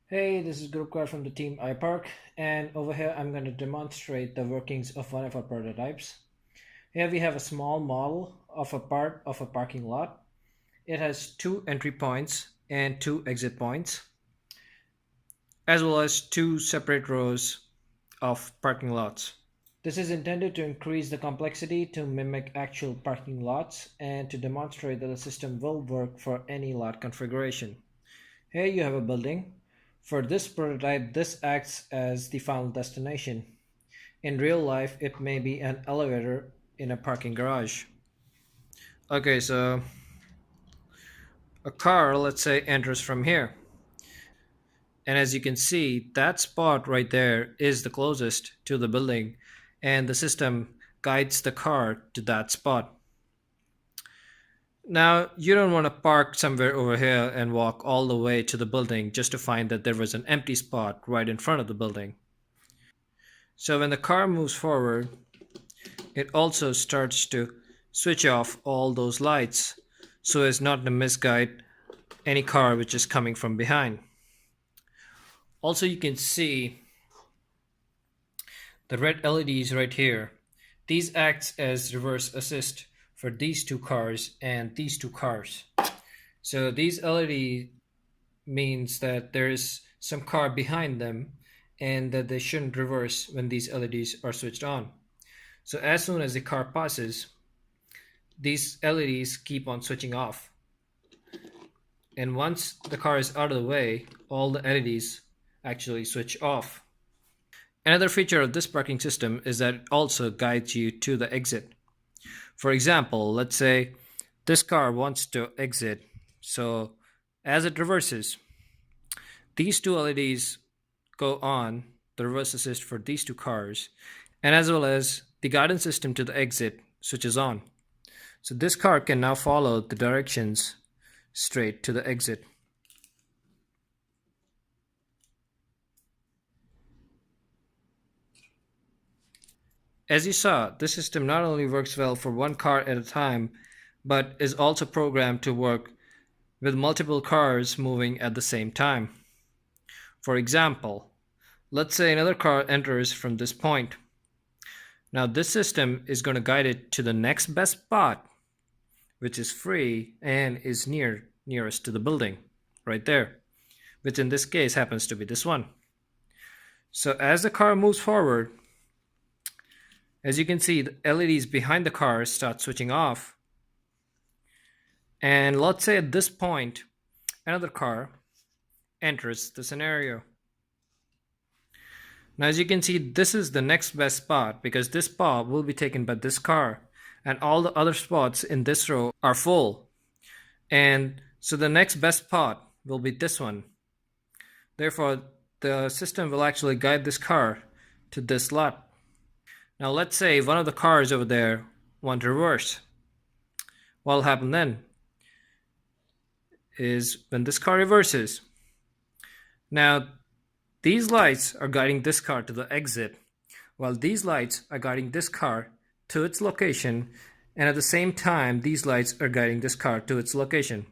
Hey, this is Gurukar from the team iPark, and over here I'm going to demonstrate the workings of one of our prototypes. Here we have a small model of a part of a parking lot. It has two entry points and two exit points, as well as two separate rows of parking lots. This is intended to increase the complexity to mimic actual parking lots and to demonstrate that the system will work for any lot configuration. Here you have a building. For this prototype, this acts as the final destination. In real life, it may be an elevator in a parking garage. Okay, so a car, let's say, enters from here. And as you can see, that spot right there is the closest to the building, and the system guides the car to that spot. Now, you don't want to park somewhere over here and walk all the way to the building just to find that there was an empty spot right in front of the building. So when the car moves forward, it also starts to switch off all those lights so as not to misguide any car which is coming from behind. Also, you can see the red LEDs right here. These acts as reverse assist for these two cars and these two cars. So these LED means that there is some car behind them and that they shouldn't reverse when these LEDs are switched on. So as soon as the car passes, these LEDs keep on switching off. And once the car is out of the way, all the LEDs actually switch off. Another feature of this parking system is that it also guides you to the exit. For example, let's say this car wants to exit. So as it reverses, these two LEDs go on, the reverse assist for these two cars, and as well as the guidance system to the exit switches on. So this car can now follow the directions straight to the exit. As you saw, this system not only works well for one car at a time, but is also programmed to work with multiple cars moving at the same time. For example, let's say another car enters from this point. Now this system is going to guide it to the next best spot, which is free and is nearest to the building, right there, which in this case happens to be this one. So as the car moves forward, as you can see, the LEDs behind the car start switching off. And let's say at this point, another car enters the scenario. Now, as you can see, this is the next best spot because this spot will be taken by this car, and all the other spots in this row are full. And so the next best spot will be this one. Therefore, the system will actually guide this car to this lot. Now let's say one of the cars over there want to reverse. What will happen then is when this car reverses. Now these lights are guiding this car to the exit, while these lights are guiding this car to its location, and at the same time these lights are guiding this car to its location.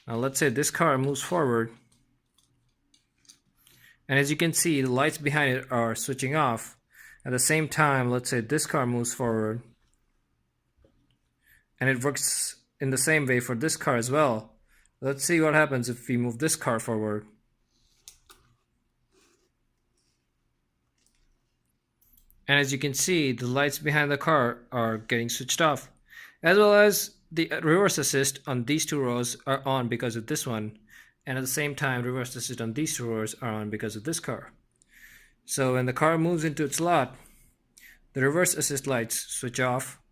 Now let's say this car moves forward, and as you can see, the lights behind it are switching off. At the same time, let's say this car moves forward, and it works in the same way for this car as well. Let's see what happens if we move this car forward. And as you can see, the lights behind the car are getting switched off, as well as the reverse assist on these two rows are on because of this one, and at the same time reverse assist on these two rows are on because of this car. So when the car moves into its lot, the reverse assist lights switch off